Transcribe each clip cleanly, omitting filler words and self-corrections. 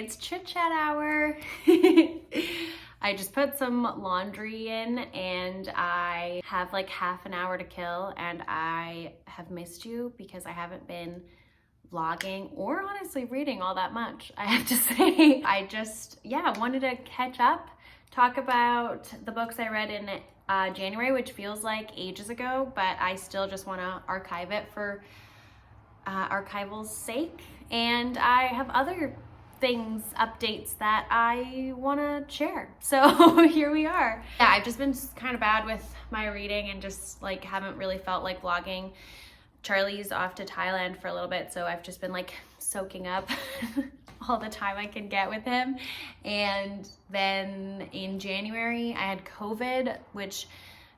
it's chit-chat hour. I just put some laundry in and I have like half an hour to kill, and I have missed you because I haven't been vlogging or honestly reading all that much, I have to say. I just, wanted to catch up, talk about the books I read in January, which feels like ages ago, but I still just want to archive it for archival's sake. And I have other things, updates that I want to share. So here we are. Yeah, I've just been kind of bad with my reading and just like haven't really felt like vlogging. Charlie's off to Thailand for a little bit, so I've just been like soaking up all the time I can get with him. And then in January I had COVID, which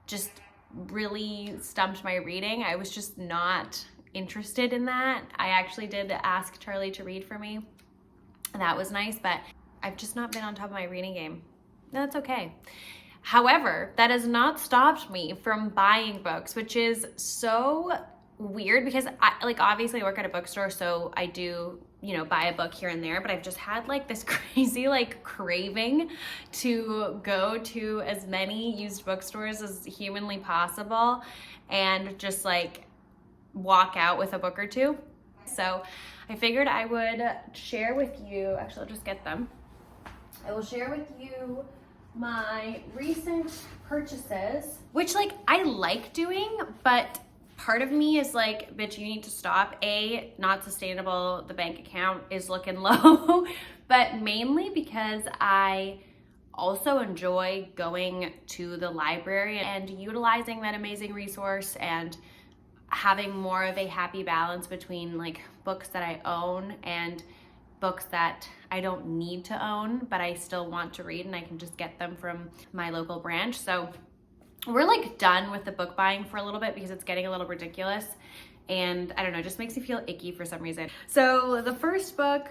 just really stumped my reading. I was just not interested in that. I actually did ask Charlie to read for me. That was nice, but I've just not been on top of my reading game. That's okay. However, that has not stopped me from buying books, which is so weird because I obviously work at a bookstore, so I do, buy a book here and there, but I've just had like this crazy craving to go to as many used bookstores as humanly possible and just walk out with a book or two. So I figured I would share with you, actually I'll just get them. I will share with you my recent purchases, which I like doing, but part of me is like, bitch, you need to stop. A, not sustainable, the bank account is looking low, but mainly because I also enjoy going to the library and utilizing that amazing resource and having more of a happy balance between books that I own and books that I don't need to own, but I still want to read and I can just get them from my local branch. So we're done with the book buying for a little bit because it's getting a little ridiculous. And I don't know, it just makes me feel icky for some reason. So the first book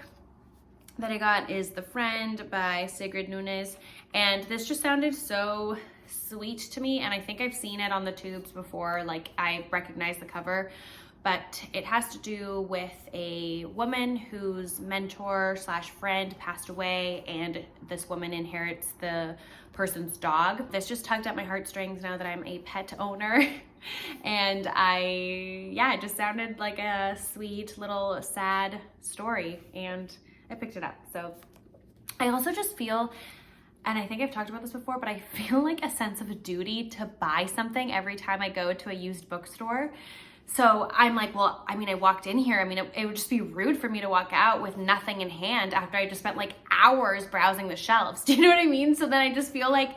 that I got is The Friend by Sigrid Nunez. And this just sounded so sweet to me, and I think I've seen it on the tubes before. I recognize the cover, but it has to do with a woman whose mentor slash friend passed away, and this woman inherits the person's dog. This just tugged at my heartstrings now that I'm a pet owner. And it just sounded like a sweet little sad story, and I picked it up. So I also just feel, and I think I've talked about this before, but I feel a sense of a duty to buy something every time I go to a used bookstore. So I'm I walked in here. It would just be rude for me to walk out with nothing in hand after I just spent hours browsing the shelves. Do you know what I mean? So then I just feel I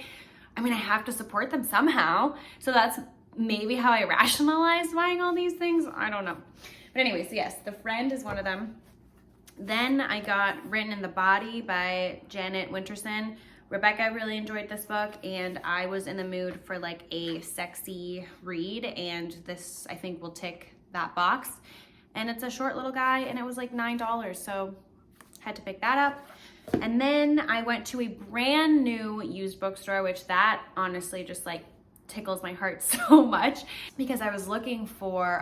have to support them somehow. So that's maybe how I rationalize buying all these things. I don't know. But anyways, yes, The Friend is one of them. Then I got Written in the Body by Jeanette Winterson. Rebecca really enjoyed this book, and I was in the mood for a sexy read, and this I think will tick that box. And it's a short little guy, and it was $9, so had to pick that up. And then I went to a brand new used bookstore, which that honestly just tickles my heart so much, because I was looking for,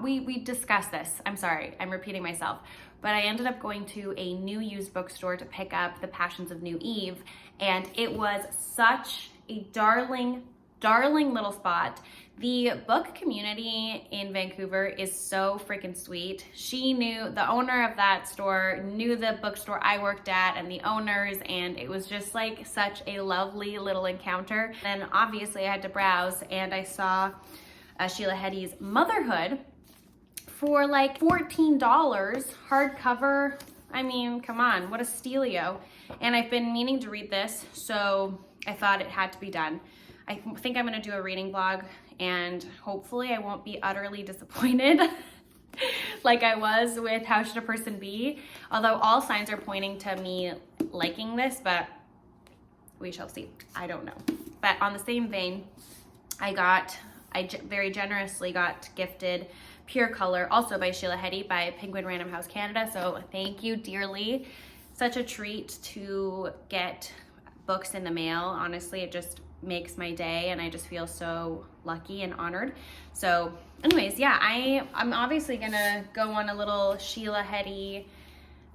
we discussed this. I'm sorry, I'm repeating myself. But I ended up going to a new used bookstore to pick up The Passions of New Eve, and it was such a darling, darling little spot. The book community in Vancouver is so freaking sweet. The owner of that store knew the bookstore I worked at and the owners, and it was just such a lovely little encounter. And obviously I had to browse, and I saw Sheila Heti's Motherhood for $14 hardcover. Come on, what a stealio. And I've been meaning to read this, so I thought it had to be done. I think I'm gonna do a reading vlog, and hopefully I won't be utterly disappointed like I was with How Should a Person Be? Although all signs are pointing to me liking this, but we shall see. I don't know. But on the same vein, I very generously got gifted Pure Color, also by Sheila Heti, by Penguin Random House Canada. So thank you dearly. Such a treat to get books in the mail. Honestly, it just makes my day, and I just feel so lucky and honored. So anyways, I'm obviously gonna go on a little Sheila Heti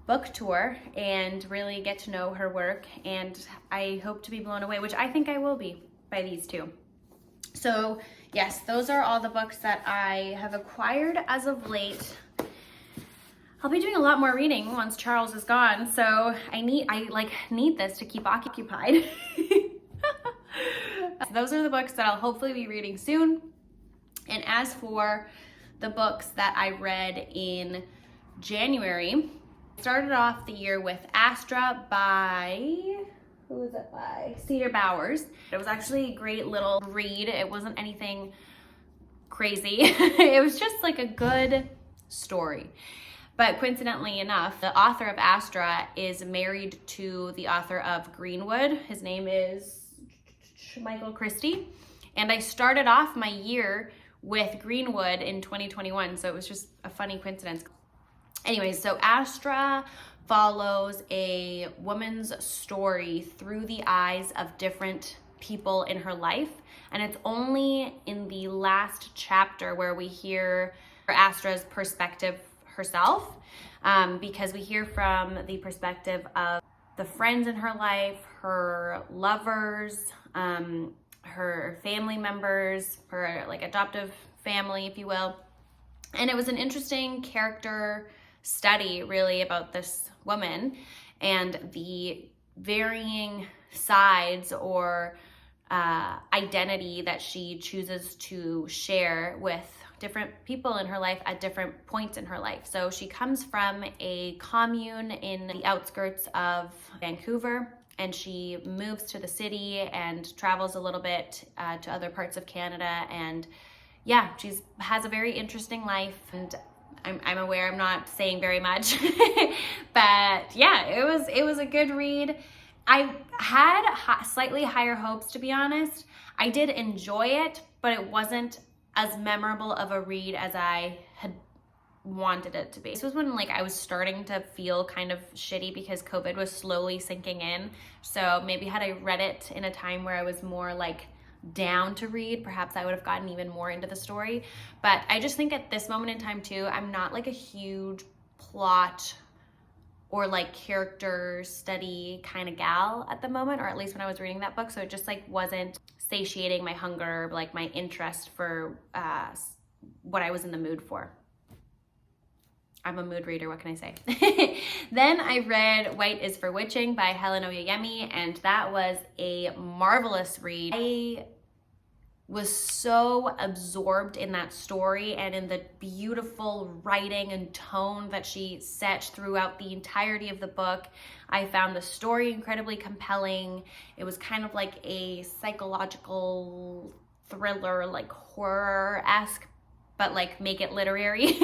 book tour and really get to know her work, and I hope to be blown away, which I think I will be by these two. So yes, those are all the books that I have acquired as of late. I'll be doing a lot more reading once Charles is gone, so I need this to keep occupied. So those are the books that I'll hopefully be reading soon. And as for the books that I read in January, I started off the year with Astra by, who was it by? Cedar Bowers. It was actually a great little read. It wasn't anything crazy. It was just like a good story. But coincidentally enough, the author of Astra is married to the author of Greenwood. His name is Michael Christie. And I started off my year with Greenwood in 2021, so it was just a funny coincidence. Anyways, so Astra follows a woman's story through the eyes of different people in her life. And it's only in the last chapter where we hear Astra's perspective herself, because we hear from the perspective of the friends in her life, her lovers, her family members, her like adoptive family, if you will. And it was an interesting character study really about this woman and the varying sides or identity that she chooses to share with different people in her life at different points in her life. So she comes from a commune in the outskirts of Vancouver, and she moves to the city and travels a little bit to other parts of Canada. And yeah, she has a very interesting life, and I'm aware I'm not saying very much, but yeah, it was a good read. I had slightly higher hopes, to be honest. I did enjoy it, but it wasn't as memorable of a read as I had wanted it to be. This was when like I was starting to feel kind of shitty because COVID was slowly sinking in. So maybe had I read it in a time where I was more like down to read, perhaps I would have gotten even more into the story. But I just think at this moment in time too, I'm not like a huge plot or like character study kind of gal at the moment, or at least when I was reading that book. So it just like wasn't satiating my hunger, like my interest for what I was in the mood for. I'm a mood reader, what can I say? Then I read White is for Witching by Helen Oyeyemi, and that was a marvelous read. I was so absorbed in that story and in the beautiful writing and tone that she set throughout the entirety of the book. I found the story incredibly compelling. It was kind of like a psychological thriller, like horror-esque, but like make it literary.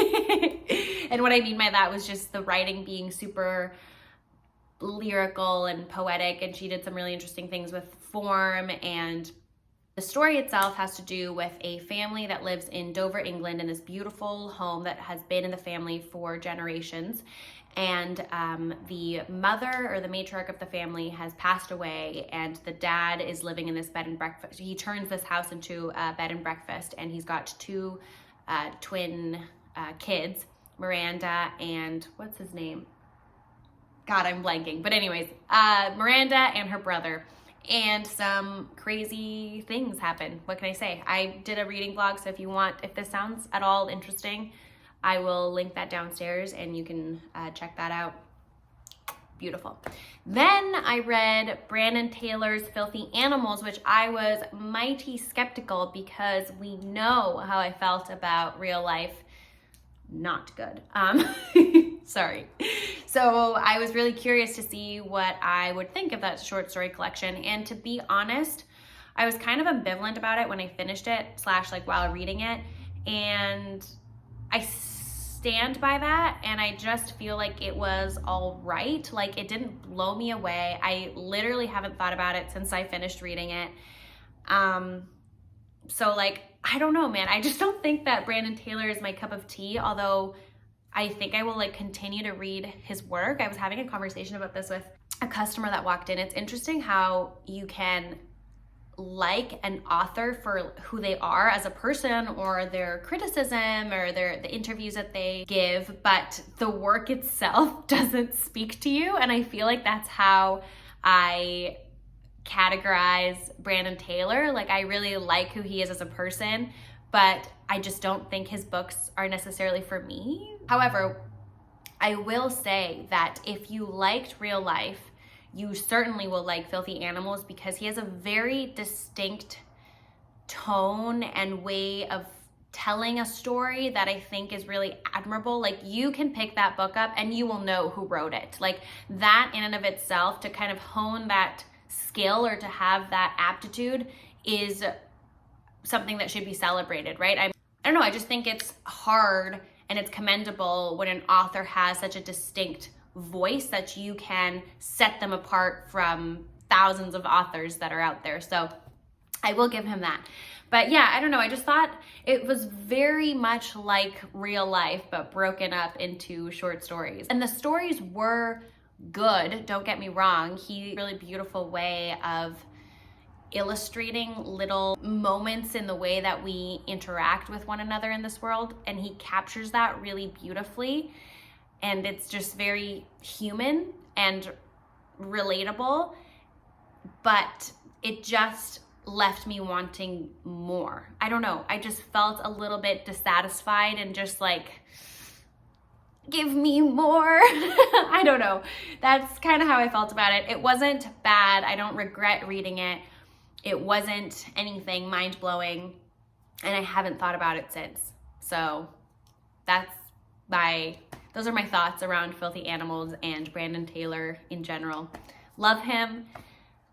And what I mean by that was just the writing being super lyrical and poetic, and she did some really interesting things with form. And the story itself has to do with a family that lives in Dover, England, in this beautiful home that has been in the family for generations. And the mother or the matriarch of the family has passed away, and the dad is living in this bed and breakfast. He turns this house into a bed and breakfast, and he's got two twin kids, Miranda and what's his name? God, I'm blanking. But anyways, Miranda and her brother. And some crazy things happen. What can I say? I did a reading vlog, so if this sounds at all interesting, I will link that downstairs and you can check that out. Beautiful. Then I read Brandon Taylor's Filthy Animals, which I was mighty skeptical because we know how I felt about real life. Not good. Sorry. So I was really curious to see what I would think of that short story collection. And to be honest, I was kind of ambivalent about it when I finished it, / like while reading it. And I stand by that, and I just feel like it was all right. Like it didn't blow me away. I literally haven't thought about it since I finished reading it. So like, I don't know, man. I just don't think that Brandon Taylor is my cup of tea, although I think I will like continue to read his work. I was having a conversation about this with a customer that walked in. It's interesting how you can like an author for who they are as a person or their criticism or the interviews that they give, but the work itself doesn't speak to you. And I feel like that's how I categorize Brandon Taylor. Like, I really like who he is as a person, but I just don't think his books are necessarily for me. However, I will say that if you liked real life, you certainly will like Filthy Animals, because he has a very distinct tone and way of telling a story that I think is really admirable. Like, you can pick that book up and you will know who wrote it. Like, that in and of itself, to kind of hone that skill or to have that aptitude, is something that should be celebrated, right? I don't know, I just think it's hard and it's commendable when an author has such a distinct voice that you can set them apart from thousands of authors that are out there. So I will give him that. But yeah, I don't know, I just thought it was very much like real life, but broken up into short stories. And the stories were good, don't get me wrong. He really beautiful way of illustrating little moments in the way that we interact with one another in this world, and he captures that really beautifully, and it's just very human and relatable, but it just left me wanting more. I don't know, I just felt a little bit dissatisfied and just like, give me more. I don't know, that's kind of how I felt about it. It wasn't bad, I don't regret reading it. It wasn't anything mind-blowing, and I haven't thought about it since. So those are my thoughts around Filthy Animals and Brandon Taylor in general. Love him.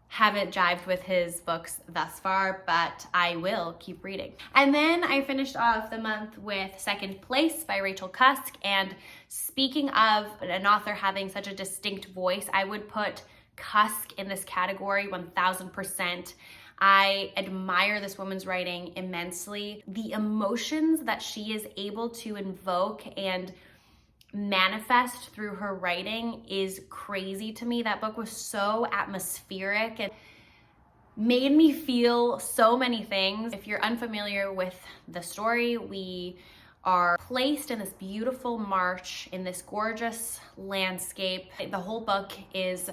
Haven't jived with his books thus far, but I will keep reading. And then I finished off the month with Second Place by Rachel Cusk. And speaking of an author having such a distinct voice, I would put Cusk in this category 1000%. I admire this woman's writing immensely. The emotions that she is able to invoke and manifest through her writing is crazy to me. That book was so atmospheric and made me feel so many things. If you're unfamiliar with the story, we are placed in this beautiful marsh in this gorgeous landscape. The whole book is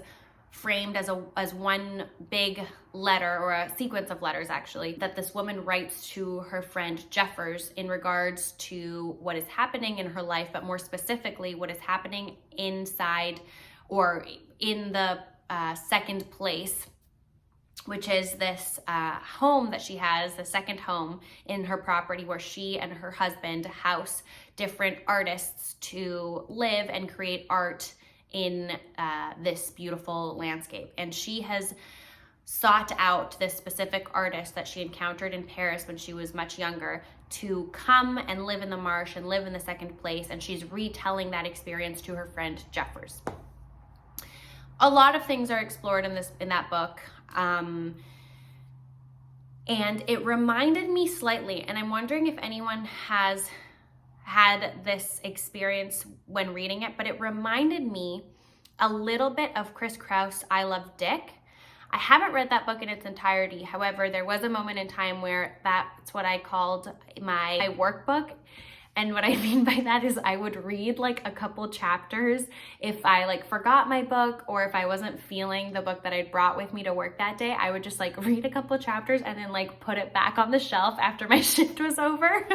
framed as one big letter, or a sequence of letters actually, that this woman writes to her friend Jeffers in regards to what is happening in her life, but more specifically what is happening inside or in the Second Place, which is this home that she has, the second home in her property, where she and her husband house different artists to live and create art in this beautiful landscape. And she has sought out this specific artist that she encountered in Paris when she was much younger to come and live in the marsh and live in the Second Place, and she's retelling that experience to her friend Jeffers. A lot of things are explored in that book, and it reminded me slightly, and I'm wondering if anyone has had this experience when reading it, but it reminded me a little bit of Chris Kraus' I Love Dick. I haven't read that book in its entirety. However, there was a moment in time where that's what I called my workbook. And what I mean by that is I would read like a couple chapters if I like forgot my book, or if I wasn't feeling the book that I brought with me to work that day. I would just like read a couple chapters and then like put it back on the shelf after my shift was over.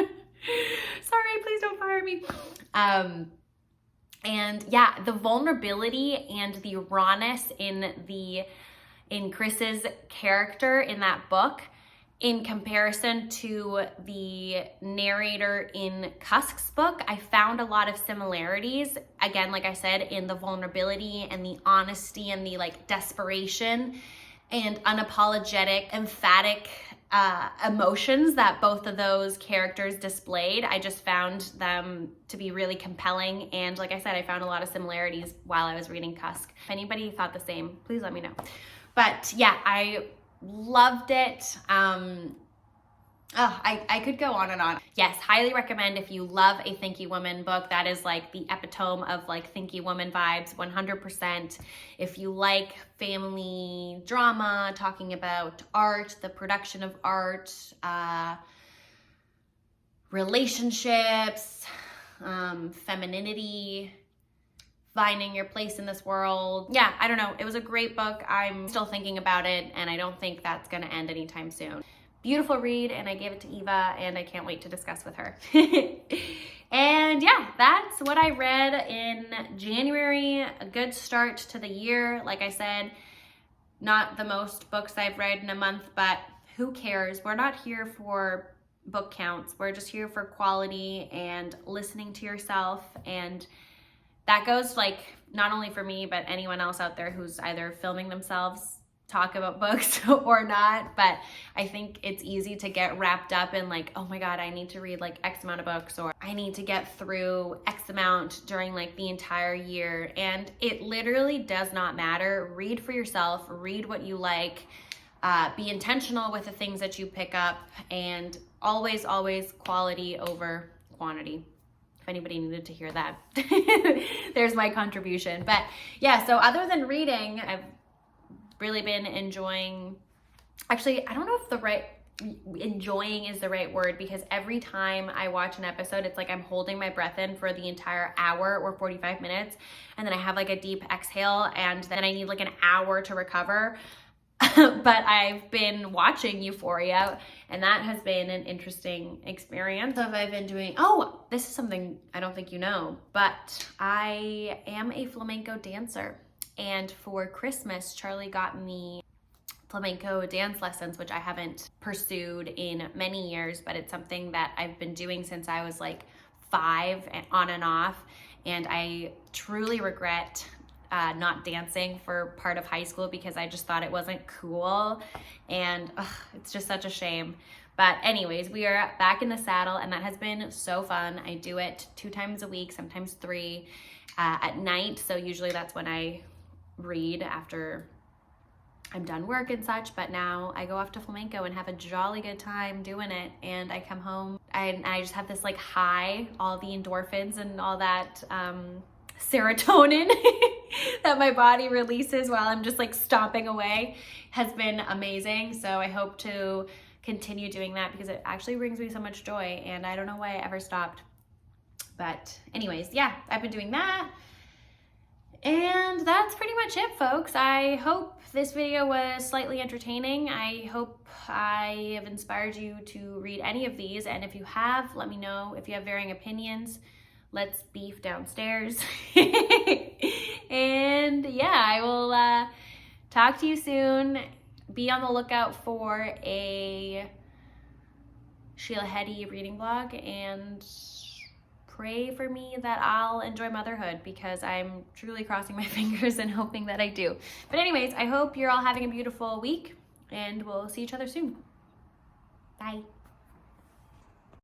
Sorry, please don't fire me. And yeah, the vulnerability and the rawness in Chris's character in that book, in comparison to the narrator in Cusk's book, I found a lot of similarities. Again, like I said, in the vulnerability and the honesty and the like desperation and unapologetic, emphatic emotions that both of those characters displayed. I just found them to be really compelling. And like I said, I found a lot of similarities while I was reading Cusk. If anybody thought the same, please let me know. But yeah, I loved it. Oh, I could go on and on. Yes, highly recommend if you love a Thinky Woman book. That is like the epitome of like Thinky Woman vibes, 100%. If you like family drama, talking about art, the production of art, relationships, femininity, finding your place in this world. Yeah, I don't know. It was a great book. I'm still thinking about it, and I don't think that's gonna end anytime soon. Beautiful read, and I gave it to Eva, and I can't wait to discuss with her. And yeah, that's what I read in January. A good start to the year. Like I said, not the most books I've read in a month, but who cares? We're not here for book counts. We're just here for quality and listening to yourself. And that goes like not only for me, but anyone else out there who's either filming themselves talk about books or not. But I think it's easy to get wrapped up in like, oh my God, I need to read like X amount of books, or I need to get through X amount during like the entire year. And it literally does not matter. Read for yourself, read what you like, be intentional with the things that you pick up, and always, always quality over quantity. If anybody needed to hear that, there's my contribution. But yeah, so other than reading, I've really been enjoying, actually, I don't know if enjoying is the right word, because every time I watch an episode, it's like I'm holding my breath in for the entire hour or 45 minutes. And then I have like a deep exhale, and then I need like an hour to recover. But I've been watching Euphoria, and that has been an interesting experience. So I've been doing, oh, this is something I don't think you know, but I am a flamenco dancer. And for Christmas, Charlie got me flamenco dance lessons, which I haven't pursued in many years, but it's something that I've been doing since I was like 5 and on and off. And I truly regret not dancing for part of high school because I just thought it wasn't cool. And it's just such a shame. But anyways, we are back in the saddle, and that has been so fun. I do it 2 times a week, sometimes 3 at night. So usually that's when I read after I'm done work and such, but now I go off to flamenco and have a jolly good time doing it. And I come home and I just have this like high, all the endorphins and all that serotonin that my body releases while I'm just like stomping away has been amazing. So I hope to continue doing that because it actually brings me so much joy, and I don't know why I ever stopped. But anyways, yeah, I've been doing that. And that's pretty much it, folks. I hope this video was slightly entertaining. I hope I have inspired you to read any of these. And if you have, let me know. If you have varying opinions, let's beef downstairs. And yeah, I will talk to you soon. Be on the lookout for a Sheila Heti reading vlog, and pray for me that I'll enjoy motherhood, because I'm truly crossing my fingers and hoping that I do. But anyways, I hope you're all having a beautiful week, and we'll see each other soon. Bye.